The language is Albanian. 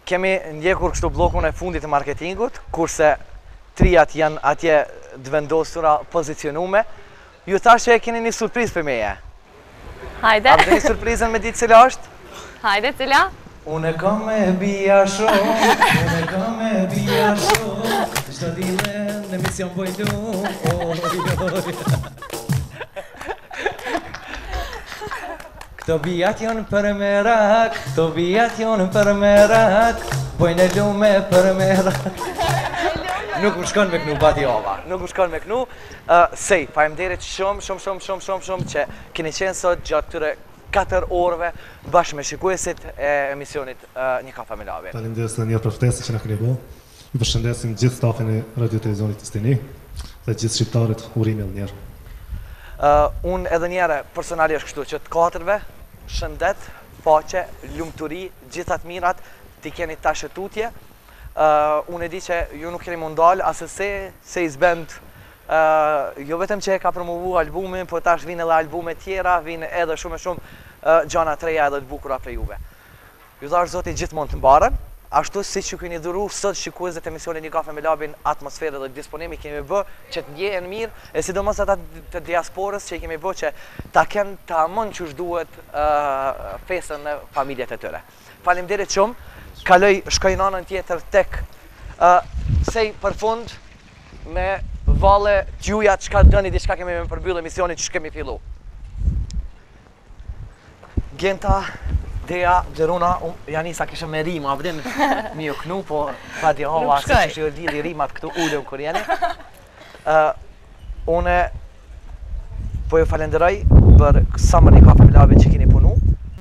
Kemi ndjekur kështu blokun e fundit të marketingut, kurse trijat janë atje të vendosura pozicionume. Ju thash që e keni një surprizë për meje. Hajde. A një surprizën me ditë cila është? Hajde, cila? Unë kam me bia shumë, unë kam me bia shumë, çdo ditë në mision bojdu. Këto bijat janë për merak, këto bijat janë për merak, bojnë lume për merak. Nuk më shkon me knu, bati ova, nuk më shkon me knu. Sej, faleminderit shumë që keni qenë sot gjatë këtyre 4 orëve bashkë me shikuesit e emisionit Një kafe me Lavin. Faleminderit edhe një herë për ftesën që na keni bërë. Ju përshëndesim gjithë stafin e Radio Televizionit Destini dhe gjithë shqiptarët, urime edhe një herë. Unë edhe njëre personalisht kështu që të katërve, shëndet, paqe, lumturi, gjithat mirat, t'i keni tashë tutje. Unë e di që ju nuk keni mundal, asëse se izbend, jo vetëm që e ka promovu albumin, po tash vinë edhe albume tjera, vinë edhe shumë gjana të reja edhe të bukura për juve. Ju dhash Zoti gjithmonë të mbarën, ashtu si që keni dhuru sot shikuesit e emisionin Një kafe me Lavin atmosferë dhe disponimi kemi bë që të ndjehen mirë, e sidomos ata të diasporës që i kemi bë që ta kenë ta amon që duhet festën në familjet e tyre. Faleminderit shumë, shkoj në anën tjetër tek sej për fund me valle t'juja çka dëni diçka kemi me përmbyll emisionin që kemi fillu. Gjenta Deja, Gjeruna, Janisa kishe me rima, vdin mi u knu, po pa di hova, se që shë lidhi rimat këtu ullëm kër jeni. Une po ju falenderoj për sa më Një kafe me Lavin që